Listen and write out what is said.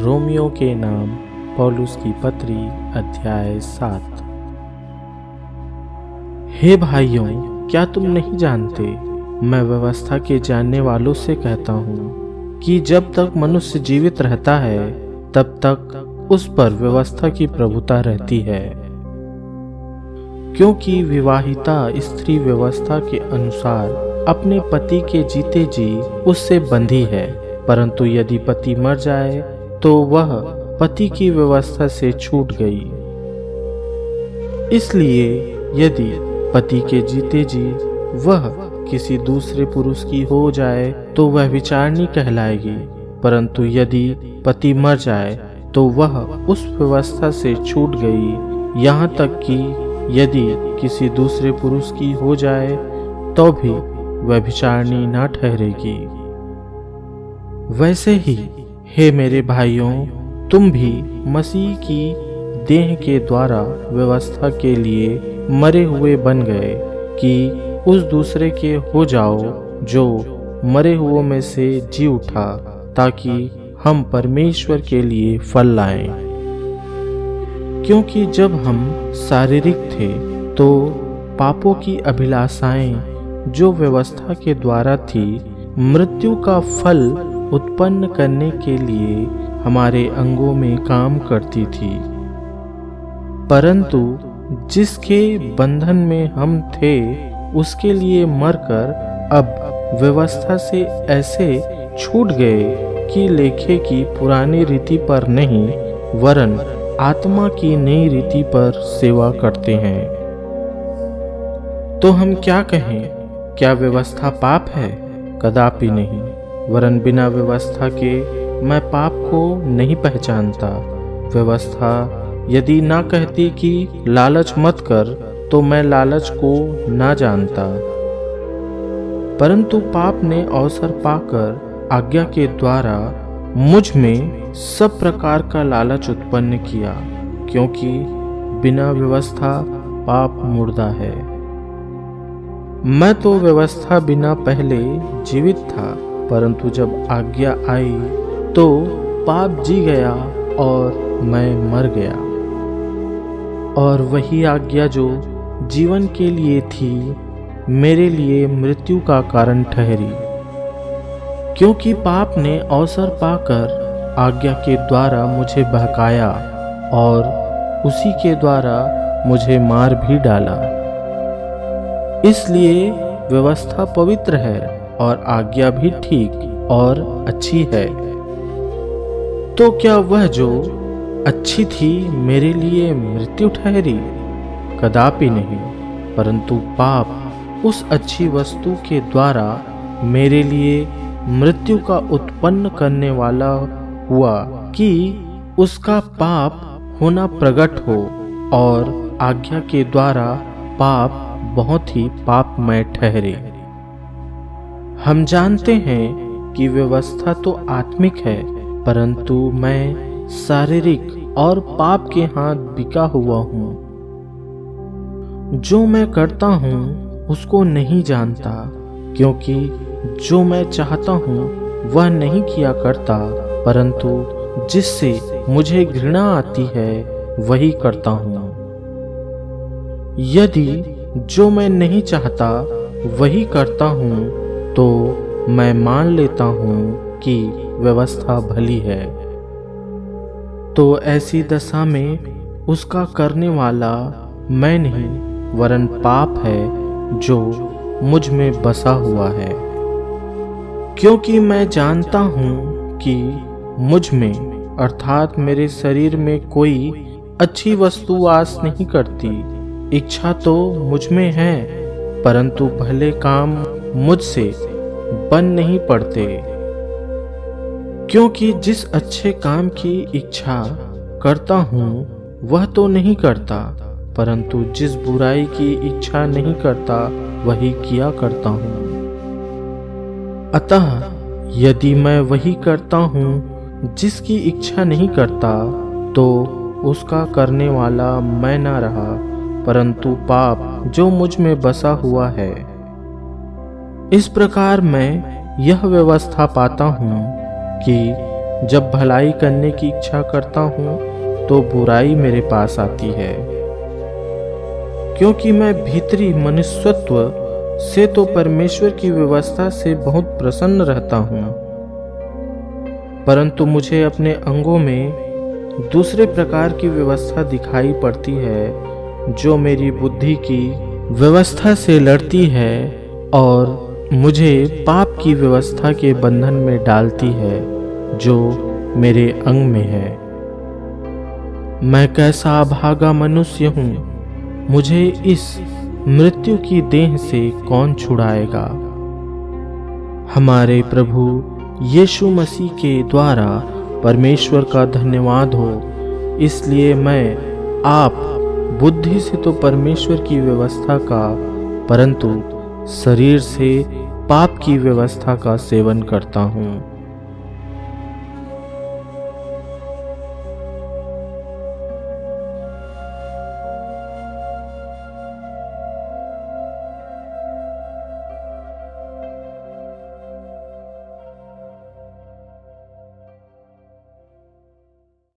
Romeo के नाम पौलुस की पत्री अध्याय 7। हे भाइयों, क्या तुम नहीं जानते, मैं व्यवस्था के जानने वालों से कहता हूँ कि जब तक मनुष्य जीवित रहता है तब तक उस पर व्यवस्था की प्रभुता रहती है, क्योंकि विवाहिता स्त्री व्यवस्था के अनुसार अपने पति के जीते जी उससे बंधी है। परंतु यदि पति मर जाए तो वह पति की व्यवस्था से छूट गई। इसलिए यदि पति के जीते जी वह किसी दूसरे पुरुष की हो जाए तो वह विचारनी कहलाएगी। परंतु यदि पति मर जाए तो वह उस व्यवस्था से छूट गई, यहाँ तक कि यदि किसी दूसरे पुरुष की हो जाए तो भी व्यभिचारिणी न ठहरेगी। वैसे ही हे मेरे भाइयों, तुम भी मसीह की देह के द्वारा व्यवस्था के लिए मरे हुए बन गए कि उस दूसरे के हो जाओ जो मरे हुओं में से जी उठा, ताकि हम परमेश्वर के लिए फल लाएं। क्योंकि जब हम शारीरिक थे तो पापों की अभिलाषाएं जो व्यवस्था के द्वारा थी, मृत्यु का फल उत्पन्न करने के लिए हमारे अंगों में काम करती थी। परंतु जिसके बंधन में हम थे उसके लिए मरकर अब व्यवस्था से ऐसे छूट गए कि लेखे की पुरानी रीति पर नहीं वरन आत्मा की नई रीति पर सेवा करते हैं। तो हम क्या कहें? क्या व्यवस्था पाप है? कदापि नहीं, वरन बिना व्यवस्था के मैं पाप को नहीं पहचानता। व्यवस्था यदि ना कहती कि लालच मत कर, तो मैं लालच को ना जानता। परंतु पाप ने अवसर पाकर आज्ञा के द्वारा मुझ में सब प्रकार का लालच उत्पन्न किया, क्योंकि बिना व्यवस्था पाप मुर्दा है। मैं तो व्यवस्था बिना पहले जीवित था, परंतु जब आज्ञा आई तो पाप जी गया और मैं मर गया। और वही आज्ञा जो जीवन के लिए थी मेरे लिए मृत्यु का कारण ठहरी, क्योंकि पाप ने अवसर पाकर आज्ञा के द्वारा मुझे बहकाया और उसी के द्वारा मुझे मार भी डाला। इसलिए व्यवस्था पवित्र है और आज्ञा भी ठीक और अच्छी है। तो क्या वह जो अच्छी थी मेरे लिए मृत्यु ठहरी? कदापि नहीं, परंतु पाप उस अच्छी वस्तु के द्वारा मेरे लिए मृत्यु का उत्पन्न करने वाला हुआ कि उसका पाप होना प्रकट हो, और आज्ञा के द्वारा पाप बहुत ही पापमय ठहरे। हम जानते हैं कि व्यवस्था तो आत्मिक है, परंतु मैं शारीरिक और पाप के हाथ बिका हुआ हूँ। जो मैं करता हूँ उसको नहीं जानता, क्योंकि जो मैं चाहता हूँ वह नहीं किया करता, परंतु जिससे मुझे घृणा आती है वही करता हूँ। यदि जो मैं नहीं चाहता वही करता हूँ तो मैं मान लेता हूँ कि व्यवस्था भली है। तो ऐसी दशा में उसका करने वाला मैं नहीं वरन पाप है जो मुझ में बसा हुआ है। क्योंकि मैं जानता हूँ कि मुझ में अर्थात मेरे शरीर में कोई अच्छी वस्तु वास नहीं करती। इच्छा तो मुझ में है, परंतु भले काम मुझसे बन नहीं पड़ते। क्योंकि जिस अच्छे काम की इच्छा करता हूँ वह तो नहीं करता, परंतु जिस बुराई की इच्छा नहीं करता वही किया करता हूँ। अतः यदि मैं वही करता हूँ जिसकी इच्छा नहीं करता, तो उसका करने वाला मैं ना रहा, परंतु पाप जो मुझ में बसा हुआ है। इस प्रकार मैं यह व्यवस्था पाता हूँ कि जब भलाई करने की इच्छा करता हूँ तो बुराई मेरे पास आती है। क्योंकि मैं भीतरी मनुष्यत्व से तो परमेश्वर की व्यवस्था से बहुत प्रसन्न रहता हूँ, परंतु मुझे अपने अंगों में दूसरे प्रकार की व्यवस्था दिखाई पड़ती है जो मेरी बुद्धि की व्यवस्था से लड़ती है और मुझे पाप की व्यवस्था के बंधन में डालती है जो मेरे अंग में है। मैं कैसा अभागा मनुष्य हूँ, मुझे इस मृत्यु की देह से कौन छुड़ाएगा। हमारे प्रभु यीशु मसीह के द्वारा परमेश्वर का धन्यवाद हो। इसलिए मैं आप बुद्धि से तो परमेश्वर की व्यवस्था का, परंतु शरीर से पाप की व्यवस्था का सेवन करता हूँ।